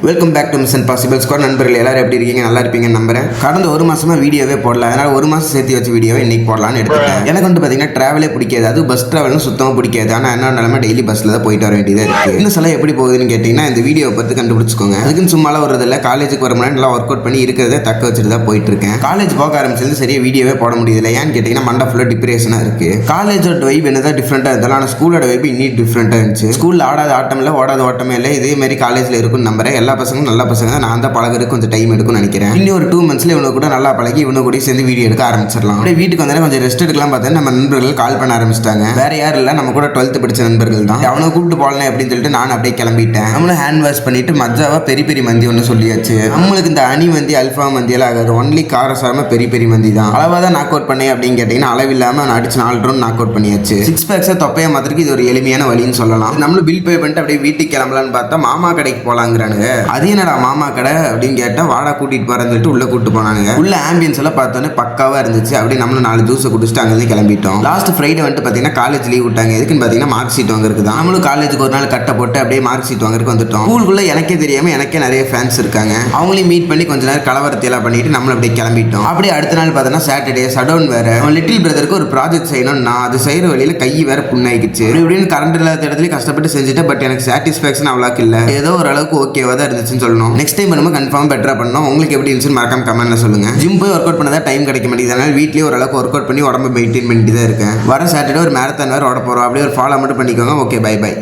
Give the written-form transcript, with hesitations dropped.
Welcome back to mission possible squad. நண்பர்கள் எல்லாரும் எப்படி இருக்கீங்க? நல்லா இருப்பீங்கன்னு நம்புறேன். கடந்த ஒரு மாசமா வீடியோவே போடல, அதனால ஒரு மாசம் சேர்த்து வச்ச வீடியோவை இன்னைக்கு போடலான்னு எடுத்துட்டேன். எனக்கு வந்து பார்த்தீங்கன்னா டிராவலே பிடிக்காது, அது பஸ் டிராவலும் சுத்தமாக பிடிக்காது. ஆனால் என்ன நிலைமை டெய்லி பஸ்ல தான் போயிட்டு வர வேண்டியதாக இருக்கு. இந்த சில எப்படி போகுதுன்னு கேட்டீங்கன்னா இந்த வீடியோவை பார்த்து கண்டுபிடிச்சிக்கோங்க. அதுக்குன்னு சும்மாலாம் வரதில்ல, காலேஜுக்கு வர முன்னாடி நல்லா ஒர்க் அவுட் பண்ணி இருக்கிறத தக்க வச்சுட்டு தான் போயிட்டு இருக்கேன். காலேஜ் போக ஆரம்பிச்சது சரியா வீடியோவே போட முடியல. ஏன்னு கேட்டீங்கன்னா மண்டை ஃபுல்லாக டிப்ரெஷனாக இருக்கு. காலேஜோட வைப் என்னதான் டிஃப்ரெண்டாக இருந்தாலும் ஆனால் ஸ்கூலோட வைப் இன்னும் டிஃப்ரெண்டாக இருந்துச்சு. ஸ்கூலில் ஆடாத ஆட்டம் இல்லை, ஓடாத ஓட்டமே இல்லை. இதே மாதிரி காலேஜில் இருக்குன்னு நம்புறேன். எல்லா பசங்களும் நல்ல பசங்க, நான் தான் பழகிறதுக்கு கொஞ்சம் டைம் எடுக்கும்னு நினைக்கிறேன். இன்னும் ஒரு 2 monthsல இவனை கூட நல்லா பழகி இவனை கூட சேர்ந்து வீடியோ எடுக்க ஆரம்பிச்சிடலாம். அப்படியே வீட்டுக்கு வந்தாலும் கொஞ்சம் ரெஸ்ட் எடுக்கலாம் பார்த்தா நம்ம நண்பர்கள் கால் பண்ண ஆரம்பிச்சிட்டாங்க. வேற யாரும் இல்லை, நம்ம கூட 12th படிச்ச நண்பர்கள் தான். அவனை கூப்பிட்டு போகலாம் அப்படின்னு சொல்லிட்டு நான் அப்படியே கிளம்பிட்டேன். நம்மளும் ஹேண்ட் வாஷ் பண்ணிட்டு மஜாவா பெரிய பெரிய மந்தி ஒன்று சொல்லியாச்சு. நம்மளுக்கு இந்த அணி மந்தி அல்ஃபா மந்தி எல்லாம் ஆகாது, ஒன்லி காரசாரமா பெரிய பெரிய மந்தி தான். அளவாக தான் நாக் அவுட் பண்ணி அப்படின்னு கேட்டீங்கன்னா அளவில்லாம நான் அடிச்சு 4 ரவுண்ட் நாக் அவுட் பண்ணியாச்சு. 6 packs தொப்பையா மாத்திரக்கு இது ஒரு எளிமையான வழின்னு சொல்லலாம். நம்மளும் பில் பே பண்ணிட்டு அப்படியே வீட்டுக்கு கிளம்பலான்னு பார்த்தா மாமா கடைக்கு போலாங்கிறானுங்க. அது என்னடா மாமா கடை அப்படின்னு கேட்டா வாடா கூட்டிட்டு போறேன்னு சொல்லிட்டு உள்ள கூட்டு போனானுங்க. உள்ள ஆம்பியன்ஸ் எல்லாம் பார்த்தோன்னே பக்காவா இருந்துச்சு. அப்படியே நம்மளும் 4 ஜூஸை குடிச்சிட்டு அங்கே கிளம்பிட்டோம். லாஸ்ட் ஃப்ரைடே வந்துட்டு பார்த்தீங்கன்னா காலேஜ் லீவ் விட்டாங்க. எதுக்குன்னு பார்த்தீங்கன்னா மார்க் ஷீட் வாங்குறதுக்கு தான். நம்மளும் காலேஜுக்கு ஒரு நாள் கட்டை போட்டு அப்படியே மார்க் ஷீட் வாங்குறதுக்கு வந்துட்டோம். ஸ்கூலுக்குள்ள எனக்கே தெரியாம எனக்கே நிறைய ஃபேன்ஸ் இருக்காங்க. அவங்களையும் மீட் பண்ணி கொஞ்ச நேரம் கலவரத்தை எல்லாம் பண்ணிட்டு நம்மளும் அப்படியே கிளம்பிட்டோம். அப்படியே அடுத்த நாள் பார்த்தோன்னா சாட்டர்டே ஷடவுன் வேற. லிட்டில் பிரதருக்கு ஒரு ப்ராஜெக்ட் செய்யணும். நான் அது செய்யற வழியில கை வேற புண்ணாயிடுச்சு. இப்படின்னு கரண்ட் இல்லாத இடத்துல கஷ்டப்பட்டு செஞ்சுட்டேன். பட் எனக்கு சாட்டிஸ்ஃபேக்ஷன் அவ்வளோக்கு இல்லை, ஏதோ ஒரு அளவுக்கு ஓகேவா தான் இருந்துச்சுன்னு சொல்லணும். நெக்ஸ்ட் டைம் நம்ம கன்ஃபார்ம் பெட்டரா பண்ணணும். உங்களுக்கு எப்படி இருந்துச்சுன்னு மறக்காம கமெண்ட்ல சொல்லுங்க. ஜிம் போய் ஒர்க் அவுட் பண்ணதா டைம் கிடைக்க மாட்டேங்குது, அதனால வீட்லயே ஒரு அளவுக்கு ஒர்க் அவுட் பண்ணி உடம்பு மெயின்டைன் பண்ணிட்டு தான் இருக்கேன். வர சாட்டர்டே ஒரு மேரத்தான் வேற ஓட போறோம். அப்படியே ஒரு ஃபாலோ மட்டும் பண்ணிக்கோங்க. Okay, bye by.